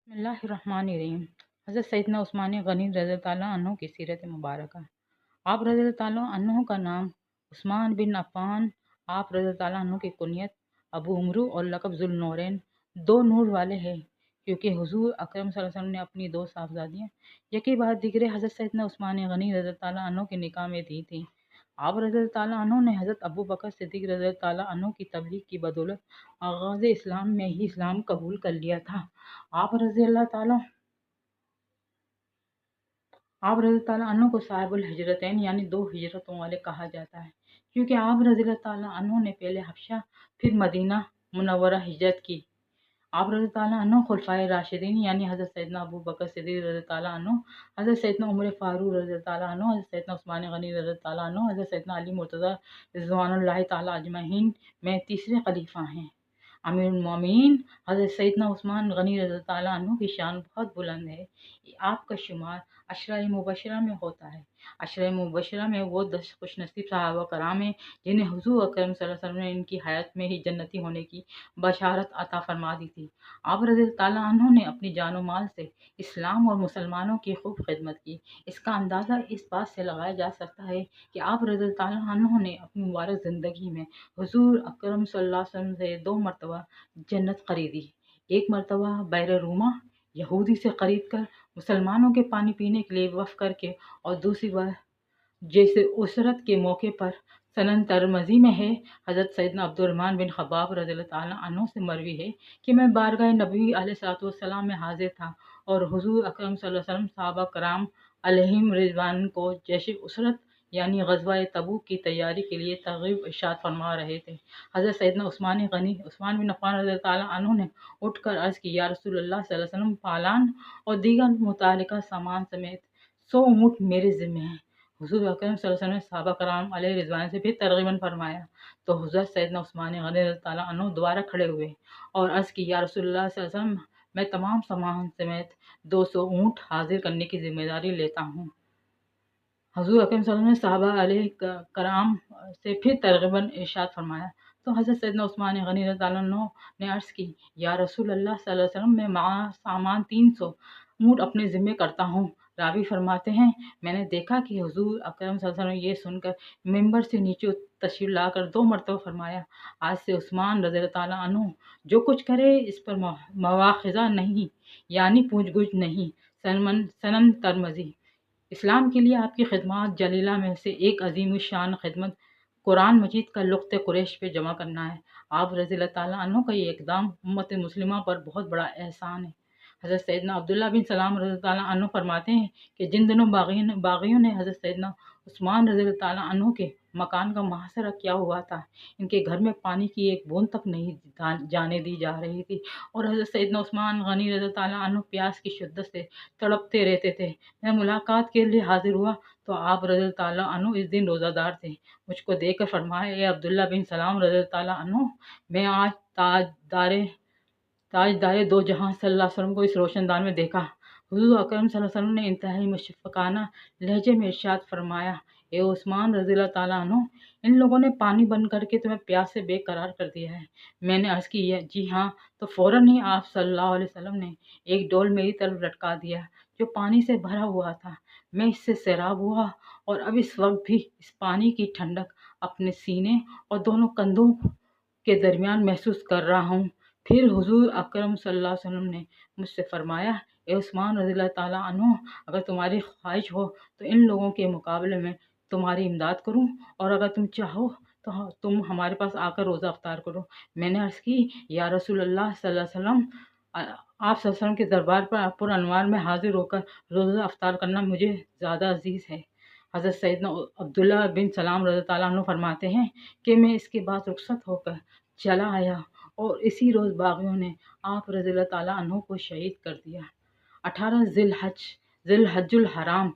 बिस्मिल्लाहिर्रहमानिर्रहीम। हज़रत सैयदना उस्मान गनी रज़ियल्लाहु अन्हु की सीरत मुबारक। आप रज़ियल्लाहु अन्हु का नाम उस्मान बिन अफ़्फ़ान, आप रज़ियल्लाहु अन्हु की कुनियत अबू उमरू और लक़ब ज़ुल्नूरैन, दो नूर वाले हैं, क्योंकि हुज़ूर अकरम सल्लल्लाहु अलैहि वसल्लम ने अपनी दो साहबजादियाँ यकी बाद दिगरे हज़रत सैयदना उस्मान गनी रज़ियल्लाहु अन्हु के निकाह में दी थीं। आप रज़ियल्लाहु अन्हु ने हज़रत अबू बकर सिद्दीक़ रज़ियल्लाहु अन्हु की तबलीग की बदौलत आगाज़ इस्लाम में ही इस्लाम कबूल कर लिया था। आप रज़ियल्लाहु अन्हु को साहिबुल हिजरतैन यानी दो हिजरतों वाले कहा जाता है, क्योंकि आप रज़ियल्लाहु अन्हु ने पहले हबशा फिर मदीना मुनव्वरा हिजरत की। आप रज़ियल्लाहु अन्हु खुलफाए राशिदीन यानी हज़रत सैयदना अबू बकर सिद्दीक़ रज़ियल्लाहु अन्हु, हज़रत सैयदना उमर फारूक रज़ियल्लाहु अन्हु, हज़रत सैयदना उस्मान गनी रज़ियल्लाहु अन्हु, हज़रत सैयदना अली मुर्तज़ा रिज़वानुल्लाहि ताला अजमईन में तीसरे खलीफा हैं। अमीरुल मोमिनीन हज़रत सैयदना उस्मान गनी रज़ियल्लाहु अन्हु की शान बहुत बुलंद है। आपका शुमार अशरा मुबशरा में होता है। अशरा मुबशरा में वो 10 खुशनसीब सहाबा कराम हैं जिन्हें हुज़ूर अकरम सल्लल्लाहु अलैहि वसल्लम ने इनकी हयात में ही जन्नती होने की बशारत अता फरमा दी थी। आप रज़ियल्लाहु अन्हु ने अपनी जानो माल से इस्लाम और मुसलमानों की खूब खिदमत की। इसका अंदाज़ा इस बात से लगाया जा सकता है कि आप रज़ियल्लाहु अन्हु ने अपनी मुबारक ज़िंदगी में हुज़ूर अकरम सल्लल्लाहु अलैहि वसल्लम से 2 मरतबा जन्नत खरीदी। एक मरतबा बैर रूमा यहूदी से खरीद कर मुसलमानों के पानी पीने के लिए वफ़ करके, और दूसरी बार जैसे उसरत के मौके पर सनन तरमज़ी में है, हज़रत सैयदना अब्दुर्रहमान बिन ख़ब्बाब रज़ियल्लाहु अन्हु से मरवी है कि मैं बारगाह नबी अलैहिस्सलाम में हाजिर था और हुज़ूर अकरम सल्लल्लाहु अलैहि वसल्लम सहाबा कराम अलैहिम रिज़वान को जैश उसरत यानी ग़ज़वा तबूक की तैयारी के लिए तरग़ीब इरशाद फरमा रहे थे। हज़रत सैयदना उस्मान बिन अफ़्फ़ान रज़ियल्लाहु अन्हु ने उठकर अर्ज़ की, या रसूलल्लाह सल्लल्लाहु अलैहि वसल्लम, पालान और दीगर मुतअल्लिक़ा सामान समेत 100 ऊँट मेरे ज़िम्मे हैं। हुज़ूर अकरम सल्लल्लाहु अलैहि वसल्लम ने सहाबा कराम अलैहि रिज़वान से फिर तरग़ीबन फरमाया तो हज़रत सैयदना उस्मान गनी रज़ियल्लाहु अन्हु दोबारा खड़े हुए और अर्ज़ की, या रसूलल्लाह सल्लल्लाहु अलैहि वसल्लम, मैं तमाम सामान समेत 200 ऊँट हाजिर करने की जिम्मेदारी लेता हूँ। हुज़ूर अकरम सल्लल्लाहु अलैहि वसल्लम ने सहाबा अलैहि कराम से फिर तरग़ीबन इरशाद फरमाया तो हज़रत सैयदना उस्मान गनी रज़ियल्लाहु अन्हु ने अर्ज़ की, या रसूलल्लाह सल्लल्लाहु अलैहि वसल्लम, मैं मां सामान 300 ऊँट अपने ज़िम्मे करता हूँ। रावी फरमाते हैं, मैंने देखा कि हुज़ूर अकरम सल्लल्लाहु अलैहि वसल्लम ये सुनकर मिंबर से नीचे तशरीफ़ लाकर 2 मरतबा फरमाया, आज से उस्मान रज़ियल्लाहु अन्हु जो कुछ करे इस पर मवाख़िज़ा नहीं, यानी पूछ गुछ नहीं। सनन तरमज़ी। इस्लाम के लिए आपकी खिदमत जलीला में से एक अजीम शान खिदमत कुरान मजीद का लुग़्त कुरैश पे जमा करना है। आप रज़ियल्लाहु अन्हु का ये इक़दाम उम्मत मुस्लिमा पर बहुत बड़ा एहसान है। हज़रत सैयदना अब्दुल्ला बिन सलाम रज़ियल्लाहु अन्हु फरमाते हैं कि जिन दिनों बागियों ने हज़रत सैयदना उस्मान रज़ियल्लाहु अन्हु के मकान का मुहासरा किया हुआ था, इनके घर में पानी की एक बूंद तक नहीं जाने दी जा रही थी और हज़रत सैयदना उस्मान गनी रज़ियल्लाहु अन्हु प्यास की शिद्दत से तड़पते रहते थे। मैं मुलाकात के लिए हाजिर हुआ तो आप रज़ियल्लाहु अन्हु इस दिन रोज़ादार थे। मुझको देखकर फरमाया, ए अब्दुल्ला बिन सलाम रज़ियल्लाहु अन्हु, मैं आज ताजदारे दो जहां सल्लल्लाहु अलैहि वसल्लम को इस रोशनदान में देखा। हुज़ूर अकरम सल्लल्लाहु अलैहि वसल्लम ने इंतहाई मुशफ़क़ाना लहजे में इरशाद फरमाया, ए उस्मान रज़ियल्लाहु अन्हु, इन लोगों ने पानी बंद करके तुम्हें प्यास से बेकरार कर दिया है। मैंने अर्ज़ की, जी हाँ। तो फ़ौरन ही आप सल्लल्लाहु अलैहि वसल्लम ने एक डोल मेरी तरफ लटका दिया जो पानी से भरा हुआ था। मैं इससे सैराब हुआ और अब इस वक्त भी इस पानी की ठंडक अपने सीने और दोनों कंधों के दरमियान महसूस कर रहा हूँ। फिर हुज़ूर अकरम सल्लल्लाहु अलैहि वसल्लम ने मुझसे फरमाया, ए उस्मान रज़ियल्लाहु अन्हु, अगर तुम्हारी ख्वाहिश हो तो इन लोगों के मुकाबले में तुम्हारी इमदाद करूं और अगर तुम चाहो तो तुम हमारे पास आकर रोज़ा अफ्तार करो। मैंने अर्ज़ की, या रसूलल्लाह सल्लल्लाहु अलैहि वसल्लम, आप सल्लल्लाहु अलैहि वसल्लम के दरबार पर पुरअनवार में हाजिर होकर रोज़ा अफ्तार करना मुझे ज़्यादा अजीज़ है। हज़रत सैयदना अब्दुल्ला बिन सलाम रज़ियल्लाहु अन्हु फरमाते हैं कि मैं इसके बाद रुखसत होकर चला आया और इसी रोज़ बागियों ने आप रज़ियल्लाहु अन्हु को शहीद कर दिया। 18 ज़िलहज्जुल हराम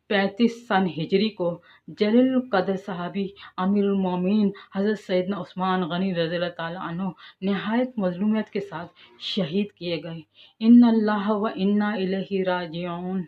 35 सन हिजरी को जलील कद्र सहाबी अमीरुल मोमिनीन हज़रत सैयदना उस्मान गनी रज़ियल्लाहु अन्हु निहायत मज़लूमियत के साथ शहीद किए गए। इन्नल्लाह व इन्ना इलैहि राजिऊन।